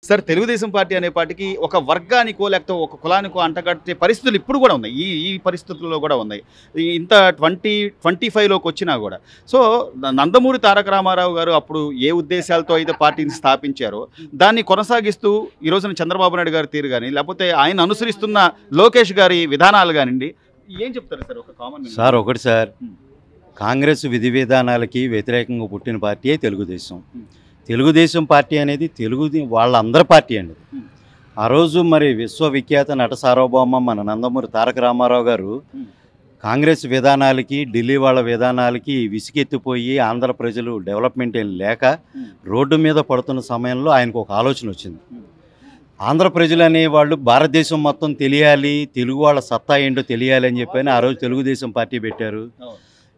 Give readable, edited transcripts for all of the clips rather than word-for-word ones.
Sir Telugu Desam party అనే పార్టీకి ఒక వర్గానికో లేకపోతే ఒక కులానికో అంటగట్టే పరిస్థితులు ఇప్పుడు కూడా ఉన్నాయి. ఈ ఈ పరిస్థితుల్లో కూడా ఉన్నాయి. ఇంత 2025లోకి వచ్చినా కూడా. సో నందమూరి తారక రామారావు గారు అప్పుడు ఏ ఉద్దేశాలతో అయితే పార్టీని స్థాపించారో దాన్ని కొనసాగిస్తూ ఈ రోజున చంద్రబాబు నాయుడు గారి తీరు కానీ లేకపోతే ఆయన అనుసరిస్తున్న లోకేష్ గారి విధానాలు కానివ్వండి, ఏం చెప్తారు సార్? ఒక కామన్ సార్ ఒకటి సార్, కాంగ్రెస్ విధి విధానాలకి వ్యతిరేకంగా పుట్టిన పార్టీయే తెలుగుదేశం. తెలుగుదేశం పార్టీ అనేది వాళ్ళందరి పార్టీ అండి. ఆ రోజు మరి విశ్వవిఖ్యాత నట సార్వభౌమ మన నందమూరి తారక రామారావు గారు కాంగ్రెస్ విధానాలకి ఢిల్లీ వాళ్ళ విధానాలకి విసిగెత్తిపోయి ఆంధ్ర ప్రజలు డెవలప్మెంట్ ఏం లేక రోడ్డు మీద పడుతున్న సమయంలో ఆయనకు ఒక ఆలోచన వచ్చింది. ఆంధ్ర ప్రజలు అనేవాళ్ళు భారతదేశం మొత్తం తెలియాలి, తెలుగు వాళ్ళ సత్తా ఏంటో తెలియాలి అని చెప్పని ఆ రోజు తెలుగుదేశం పార్టీ పెట్టారు.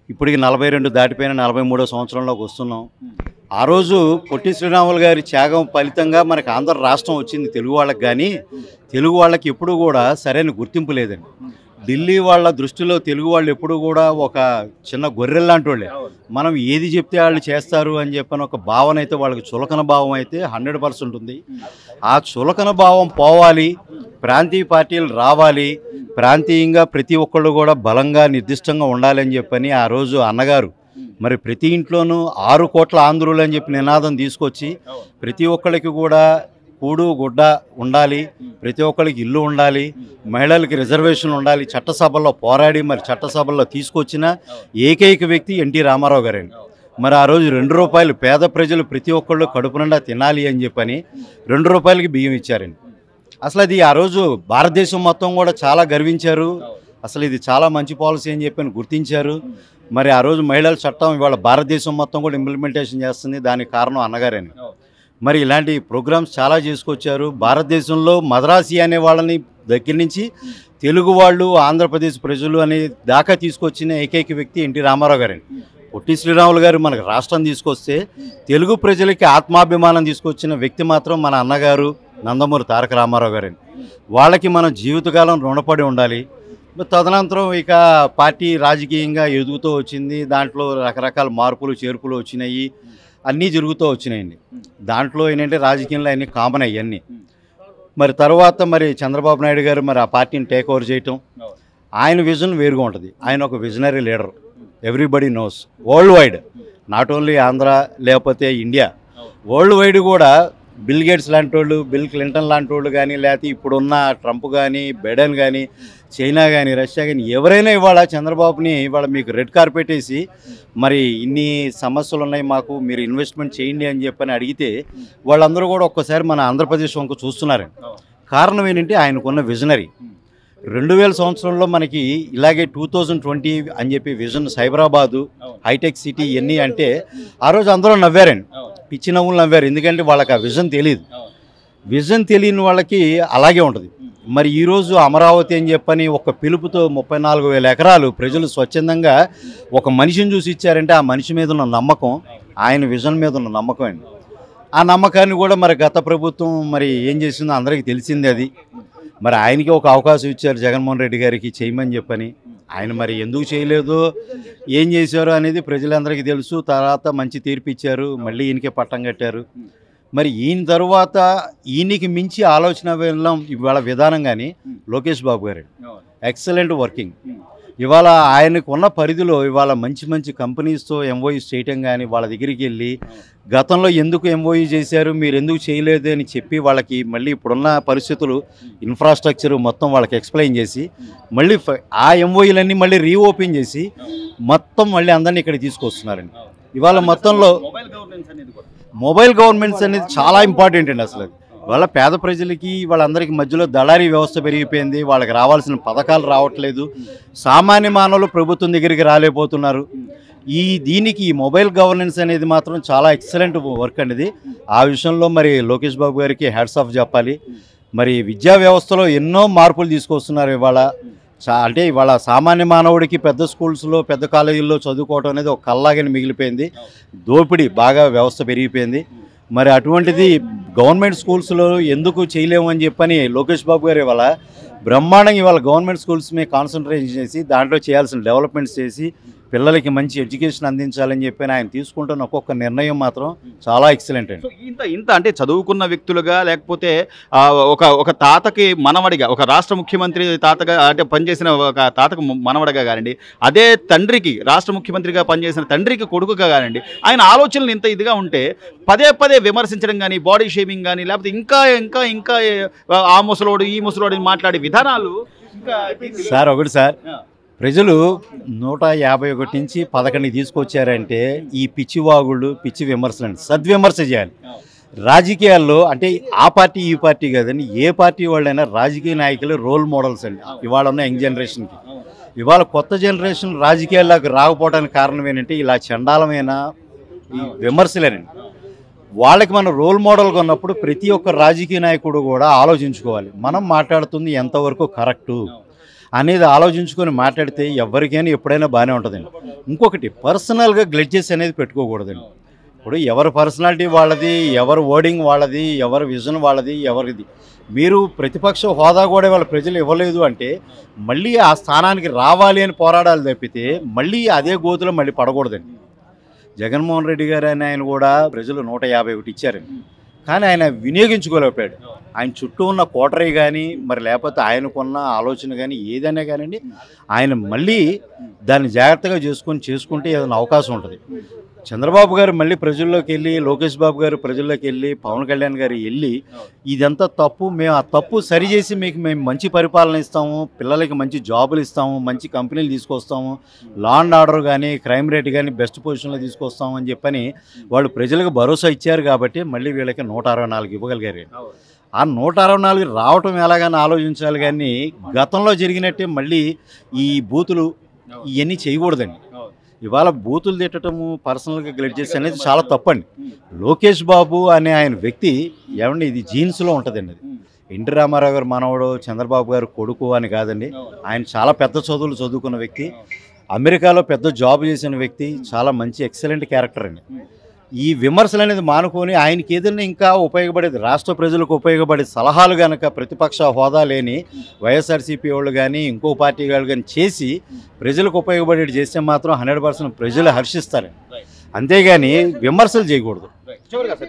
ఇప్పటికి 42 దాటిపోయిన 43వ సంవత్సరంలోకి వస్తున్నాం. ఆ రోజు పొట్టి శ్రీరాములు గారి త్యాగం ఫలితంగా మనకు ఆంధ్ర రాష్ట్రం వచ్చింది తెలుగు వాళ్ళకి. కానీ తెలుగు వాళ్ళకి ఎప్పుడూ కూడా సరైన గుర్తింపు లేదండి. ఢిల్లీ వాళ్ళ దృష్టిలో తెలుగు వాళ్ళు ఎప్పుడూ కూడా ఒక చిన్న గొర్రెల్లాంటి వాళ్ళే. మనం ఏది చెప్తే వాళ్ళు చేస్తారు అని చెప్పని ఒక భావన అయితే వాళ్ళకి చులకన భావం అయితే 100% ఉంది. ఆ చులకన భావం పోవాలి, ప్రాంతీయ పార్టీలు రావాలి, ప్రాంతీయంగా ప్రతి ఒక్కళ్ళు కూడా బలంగా నిర్దిష్టంగా ఉండాలని చెప్పని ఆ రోజు అన్నగారు మరి ప్రతి ఇంట్లోనూ 6 కోట్ల ఆంధ్రులు అని చెప్పి నినాదం తీసుకొచ్చి ప్రతి ఒక్కరికి కూడా కూడు గుడ్డ ఉండాలి, ప్రతి ఒక్కరికి ఇల్లు ఉండాలి, మహిళలకి రిజర్వేషన్ ఉండాలి, చట్టసభల్లో పోరాడి మరి చట్టసభల్లో తీసుకొచ్చిన ఏకైక వ్యక్తి ఎన్టీ రామారావు గారండి. మరి ఆ రోజు ₹2 పేద ప్రజలు ప్రతి ఒక్కళ్ళు కడుపు నిండా తినాలి అని చెప్పని ₹2కి బియ్యం ఇచ్చారండి. అసలు అది ఆ రోజు భారతదేశం మొత్తం కూడా చాలా గర్వించారు. అసలు ఇది చాలా మంచి పాలసీ అని చెప్పని గుర్తించారు. మరి ఆ రోజు మహిళల చట్టం ఇవాళ భారతదేశం మొత్తం కూడా ఇంప్లిమెంటేషన్ చేస్తుంది. దానికి కారణం అన్నగారని. మరి ఇలాంటి ప్రోగ్రామ్స్ చాలా చేసుకొచ్చారు. భారతదేశంలో మద్రాసి అనే వాళ్ళని దగ్గర నుంచి తెలుగు వాళ్ళు, ఆంధ్రప్రదేశ్ ప్రజలు అనే దాకా తీసుకొచ్చిన ఏకైక వ్యక్తి ఎన్టీ రామారావు గారండి. పొట్టి శ్రీరాములు గారు మనకు రాష్ట్రం తీసుకొస్తే తెలుగు ప్రజలకి ఆత్మాభిమానం తీసుకొచ్చిన వ్యక్తి మాత్రం మన అన్నగారు నందమూరి తారక రామారావు గారండి. వాళ్ళకి మనం జీవితకాలం రుణపడి ఉండాలి. తదనంతరం ఇక పార్టీ రాజకీయంగా ఎదుగుతూ వచ్చింది. దాంట్లో రకరకాల మార్పులు చేర్పులు వచ్చినాయి, అన్నీ జరుగుతూ వచ్చినాయండి. దాంట్లో ఏంటంటే రాజకీయంలో అన్నీ కామన్ అయ్యన్నీ. మరి తర్వాత మరి చంద్రబాబు నాయుడు గారు మరి ఆ పార్టీని టేక్ ఓవర్ చేయటం, ఆయన విజన్ వేరుగా ఉంటుంది. ఆయన ఒక visionary leader, everybody knows. World wide, not only Andhra లేకపోతే ఇండియా, వరల్డ్ వైడ్ కూడా బిల్ గేట్స్ లాంటి వాళ్ళు, బిల్ క్లింటన్ లాంటి వాళ్ళు కానీ, లేకపోతే ఇప్పుడున్న ట్రంప్ కానీ, బైడెన్ కానీ, చైనా కానీ, రష్యా కానీ ఎవరైనా ఇవాళ చంద్రబాబుని ఇవాళ మీకు రెడ్ కార్పెట్ వేసి మరి ఇన్ని సమస్యలు ఉన్నాయి మాకు, మీరు ఇన్వెస్ట్మెంట్ చేయండి అని చెప్పని అడిగితే వాళ్ళందరూ కూడా ఒక్కసారి మన ఆంధ్రప్రదేశ్ వంక చూస్తున్నారండి. కారణం ఏంటంటే ఆయనకున్న విజనరీ. 2000 సంవత్సరంలో మనకి ఇలాగే 2020 అని చెప్పి విజన్, సైబరాబాదు, హైటెక్ సిటీ ఇవన్నీ అంటే ఆ రోజు అందరూ నవ్వారండి, పిచ్చి నవ్వులు నవ్వారు. ఎందుకంటే వాళ్ళకి ఆ విజన్ తెలియదు. విజన్ తెలియని వాళ్ళకి అలాగే ఉంటుంది. మరి ఈరోజు అమరావతి అని చెప్పని ఒక పిలుపుతో 34,000 ఎకరాలు ప్రజలు స్వచ్ఛందంగా ఒక మనిషిని చూసి ఇచ్చారంటే ఆ మనిషి మీద ఉన్న నమ్మకం, ఆయన విజన్ మీద ఉన్న నమ్మకం అండి. ఆ నమ్మకాన్ని కూడా మరి గత ప్రభుత్వం మరి ఏం చేసిందో అందరికీ తెలిసిందే. అది మరి ఆయనకి ఒక అవకాశం ఇచ్చారు జగన్మోహన్ రెడ్డి గారికి చేయమని చెప్పని. ఆయన మరి ఎందుకు చేయలేదు, ఏం చేశారు అనేది ప్రజలందరికీ తెలుసు. తర్వాత మంచి తీర్పు ఇచ్చారు, మళ్ళీ ఈయనకే పట్టం కట్టారు. మరి ఈయన తర్వాత ఈయనకి మించి ఆలోచన వెళ్ళం ఇవాళ విధానం కానీ లోకేష్ బాబు గారు ఎక్సలెంట్ వర్కింగ్. ఇవాళ ఆయనకు ఉన్న పరిధిలో ఇవాళ మంచి మంచి కంపెనీస్తో ఎంఓయూస్ చేయటం కానీ, వాళ్ళ దగ్గరికి వెళ్ళి గతంలో ఎందుకు ఎంఓయూ చేశారు, మీరు ఎందుకు చేయలేదు అని చెప్పి వాళ్ళకి మళ్ళీ ఇప్పుడున్న పరిస్థితులు, ఇన్ఫ్రాస్ట్రక్చర్ మొత్తం వాళ్ళకి ఎక్స్ప్లెయిన్ చేసి మళ్ళీ ఆ ఎంఓయూలన్నీ మళ్ళీ రీఓపెన్ చేసి మొత్తం మళ్ళీ అందరినీ ఇక్కడ తీసుకొస్తున్నారండి. ఇవాళ మొత్తంలో మొబైల్ గవర్నమెంట్స్ అనేది చాలా ఇంపార్టెంట్ అండి. అసలు వాళ్ళ పేద ప్రజలకి వాళ్ళందరికీ మధ్యలో దళారీ వ్యవస్థ పెరిగిపోయింది. వాళ్ళకి రావాల్సిన పథకాలు రావట్లేదు. సామాన్య మానవులు ప్రభుత్వం దగ్గరికి రాలేకపోతున్నారు. దీనికి ఈ మొబైల్ గవర్నెన్స్ అనేది మాత్రం చాలా ఎక్సలెంట్ వర్క్ అనేది. ఆ విషయంలో మరి లోకేష్ బాబు గారికి హ్యాట్స్ ఆఫ్ చెప్పాలి. మరి విద్యా వ్యవస్థలో ఎన్నో మార్పులు తీసుకొస్తున్నారు. అంటే ఇవాళ సామాన్య మానవుడికి పెద్ద స్కూల్స్లో, పెద్ద కాలేజీల్లో చదువుకోవడం అనేది ఒక కల్లాగని మిగిలిపోయింది. దోపిడీ బాగా వ్యవస్థ పెరిగిపోయింది. మరి అటువంటిది గవర్నమెంట్ స్కూల్స్లో ఎందుకు చేయలేము అని చెప్పని లోకేష్ బాబు గారు ఇవాళ బ్రహ్మాండంగా ఇవాళ గవర్నమెంట్ స్కూల్స్ మీద కాన్సన్ట్రేషన్ చేసి దాంట్లో చేయాల్సిన డెవలప్మెంట్స్ చేసి పిల్లలకి మంచి ఎడ్యుకేషన్ అందించాలని చెప్పి ఆయన తీసుకుంటున్న ఒక్కొక్క నిర్ణయం మాత్రం చాలా ఎక్సలెంట్ అండి. సో ఇంత అంటే చదువుకున్న వ్యక్తులుగా లేకపోతే ఒక తాతకి మనవడిగా, ఒక రాష్ట్ర ముఖ్యమంత్రి తాతగా అంటే పనిచేసిన ఒక తాతకు మనవడిగా కానివ్వండి, అదే తండ్రికి రాష్ట్ర ముఖ్యమంత్రిగా పనిచేసిన తండ్రికి కొడుకుగా కానివ్వండి, ఆయన ఆలోచనలు ఇంత ఇదిగా ఉంటే పదే పదే విమర్శించడం కానీ, బాడీ షేమింగ్ కానీ, లేకపోతే ఇంకా ఇంకా ఇంకా ఆ ముసలోడు ఈ ముసలోడు మాట్లాడే విధానాలు సార్ ఒకటి సార్, ప్రజలు 151 నుంచి 11 తీసుకొచ్చారంటే ఈ పిచ్చి వాగుళ్ళు, పిచ్చి విమర్శలు అండి. సద్విమర్శ చేయాలి. రాజకీయాల్లో అంటే ఆ పార్టీ ఈ పార్టీ కాదండి, ఏ పార్టీ వాళ్ళైనా రాజకీయ నాయకులు రోల్ మోడల్స్ అండి ఇవాళ ఉన్న యంగ్ జనరేషన్కి. ఇవాళ కొత్త జనరేషన్ రాజకీయాల్లోకి రాకపోవడానికి కారణం ఏంటంటే ఇలా చండాలమైన ఈ విమర్శలేనండి. వాళ్ళకి మనం రోల్ మోడల్గా ఉన్నప్పుడు ప్రతి ఒక్క రాజకీయ నాయకుడు కూడా ఆలోచించుకోవాలి, మనం మాట్లాడుతుంది ఎంతవరకు కరెక్టు అనేది ఆలోచించుకొని మాట్లాడితే ఎవరికైనా ఎప్పుడైనా బాగానే ఉంటుందండి. ఇంకొకటి పర్సనల్గా గ్లెడ్జెస్ అనేది పెట్టుకోకూడదండి. ఇప్పుడు ఎవరి పర్సనాలిటీ వాళ్ళది, ఎవరి వర్డింగ్ వాళ్ళది, ఎవరి విజన్ వాళ్ళది, ఎవరిది. మీరు ప్రతిపక్ష హోదా కూడా వాళ్ళ ప్రజలు ఇవ్వలేదు అంటే మళ్ళీ ఆ స్థానానికి రావాలి అని పోరాడాలి తప్పితే మళ్ళీ అదే గోతులో మళ్ళీ పడకూడదండి. జగన్మోహన్ రెడ్డి గారు అని ఆయన కూడా ప్రజలు 151 ఇచ్చారండి, కానీ ఆయన వినియోగించుకోలేకపోయాడు. ఆయన చుట్టూ ఉన్న కోటరీ కానీ మరి లేకపోతే ఆయనకున్న ఆలోచన కానీ ఏదైనా కానివ్వండి, ఆయన మళ్ళీ దాన్ని జాగ్రత్తగా చేసుకుంటే ఏదైనా అవకాశం ఉంటుంది. చంద్రబాబు గారు మళ్ళీ ప్రజల్లోకి వెళ్ళి, లోకేష్ బాబు గారు ప్రజల్లోకి వెళ్ళి, పవన్ కళ్యాణ్ గారు వెళ్ళి ఇదంతా తప్పు, మేము ఆ తప్పు సరిచేసి మేము మంచి పరిపాలన ఇస్తాము, పిల్లలకి మంచి జాబులు ఇస్తాము, మంచి కంపెనీలు తీసుకొస్తాము, లా అండ్ ఆర్డర్ కానీ క్రైమ్ రేట్ కానీ బెస్ట్ పొజిషన్లో తీసుకొస్తాము అని చెప్పని వాళ్ళు ప్రజలకు భరోసా ఇచ్చారు కాబట్టి మళ్ళీ వీళ్ళకి 164 ఇవ్వగలిగారు. ఆ 164 రావటం ఎలాగని ఆలోచించాలి, కానీ గతంలో జరిగినట్టే మళ్ళీ ఈ బూతులు ఇవన్నీ చేయకూడదండి. ఇవాళ బూతులు తిట్టడము, పర్సనల్గా గ్లెడ్జెస్ అనేది చాలా తప్పండి. లోకేష్ బాబు అనే ఆయన వ్యక్తి ఏమండి ఇది జీన్స్లో ఉంటుందండి. అది ఎన్టీ రామారావు గారు మనవడు, చంద్రబాబు గారు కొడుకు అని కాదండి. ఆయన చాలా పెద్ద చదువులు చదువుకున్న వ్యక్తి, అమెరికాలో పెద్ద జాబ్ చేసిన వ్యక్తి, చాలా మంచి ఎక్సలెంట్ క్యారెక్టర్ అండి. ఈ విమర్శలు అనేది మానుకొని ఆయనకి ఏదైనా ఇంకా ఉపయోగపడేది, రాష్ట్ర ప్రజలకు ఉపయోగపడే సలహాలు కనుక ప్రతిపక్ష హోదా లేని వైఎస్ఆర్సీపీ వాళ్ళు కానీ ఇంకో పార్టీ వాళ్ళు కానీ చేసి ప్రజలకు ఉపయోగపడేది చేస్తే మాత్రం 100% ప్రజలు హర్షిస్తారు. అంతేగాని విమర్శలు చేయకూడదు.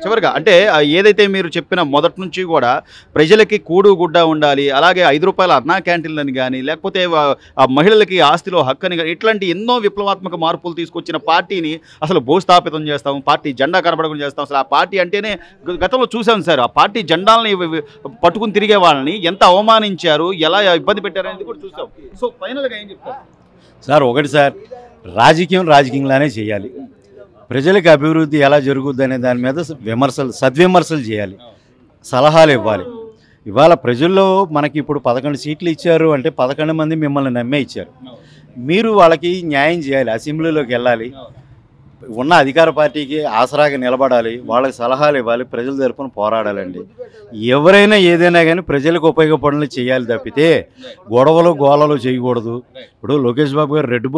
చివరిగా అంటే ఏదైతే మీరు చెప్పిన మొదటి నుంచి కూడా ప్రజలకి కూడు గుడ్డ ఉండాలి, అలాగే 5 రూపాయల అన్నా క్యాంటీన్లని కానీ, లేకపోతే మహిళలకి ఆస్తిలో హక్కని కానీ, ఇట్లాంటి ఎన్నో విప్లవాత్మక మార్పులు తీసుకొచ్చిన పార్టీని అసలు భూస్థాపితం చేస్తాము, పార్టీ జెండా కనబడకుండా చేస్తాం. అసలు ఆ పార్టీ అంటేనే గతంలో చూసాం సార్, ఆ పార్టీ జెండాలని పట్టుకుని తిరిగే వాళ్ళని ఎంత అవమానించారు, ఎలా ఇబ్బంది పెట్టారు అనేది కూడా చూసాం. సో ఫైనల్గా ఏం చెప్తారు సార్? ఒకటి సార్, రాజకీయంలానే చేయాలి. ప్రజలకు అభివృద్ధి ఎలా జరుగుద్ది అనే దాని మీద సద్విమర్శలు చేయాలి, సలహాలు ఇవ్వాలి. ఇవాళ ప్రజల్లో మనకి ఇప్పుడు 11 సీట్లు ఇచ్చారు అంటే 11 మంది మిమ్మల్ని నమ్మే ఇచ్చారు. మీరు వాళ్ళకి న్యాయం చేయాలి, అసెంబ్లీలోకి వెళ్ళాలి, ఉన్న అధికార పార్టీకి ఆసరాగా నిలబడాలి, వాళ్ళకి సలహాలు ఇవ్వాలి, ప్రజల తరపున పోరాడాలండి. ఎవరైనా ఏదైనా కానీ ప్రజలకు ఉపయోగపడలు చేయాలి తప్పితే గొడవలు గోళలు చేయకూడదు. ఇప్పుడు లోకేష్ బాబు గారు రెడ్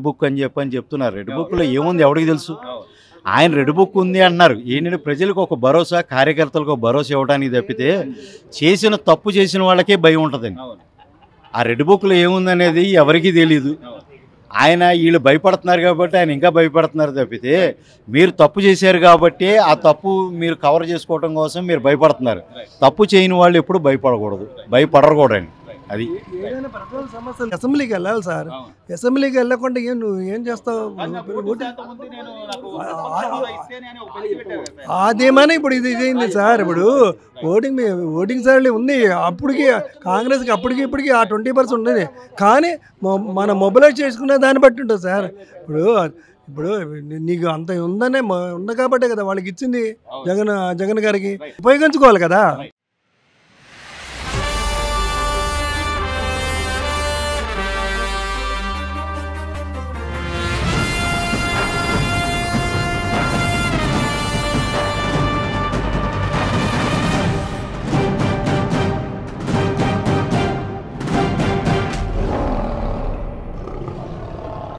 బుక్ అని చెప్తున్నారు. రెడ్ బుక్లో ఏముంది ఎవరికి తెలుసు? ఆయన రెడ్ బుక్ ఉంది అంటున్నారు. ఏంటంటే ప్రజలకు ఒక భరోసా, కార్యకర్తలకు ఒక భరోసా ఇవ్వడానికి తప్పితే తప్పు చేసిన వాళ్ళకే భయం ఉంటుందండి. ఆ రెడ్ బుక్లో ఏముందనేది ఎవరికీ తెలియదు. ఆయన వీళ్ళు భయపడుతున్నారు కాబట్టి ఆయన ఇంకా భయపడుతున్నారు తప్పితే మీరు తప్పు చేశారు కాబట్టి ఆ తప్పు మీరు కవర్ చేసుకోవడం కోసం మీరు భయపడుతున్నారు. తప్పు చేయని వాళ్ళు ఎప్పుడు భయపడకూడదండి. అది ఏదైనా ప్రజల సమస్యలు అసెంబ్లీకి వెళ్ళాలి సార్. అసెంబ్లీకి వెళ్ళకుండా నువ్వు ఏం చేస్తావు? అదేమైనా ఇప్పుడు ఇది ఇదైంది సార్. ఇప్పుడు ఓటింగ్ సార్లు ఉంది, అప్పటికి కాంగ్రెస్కి అప్పటికి ఇప్పటికి ఆ 20% ఉండేది, కానీ మన మొబిలైజ్ చేసుకునే దాన్ని బట్టి ఉంటుంది సార్. ఇప్పుడు నీకు అంత ఉంది కాబట్టే కదా వాళ్ళకి ఇచ్చింది జగన్ గారికి, ఉపయోగించుకోవాలి కదా.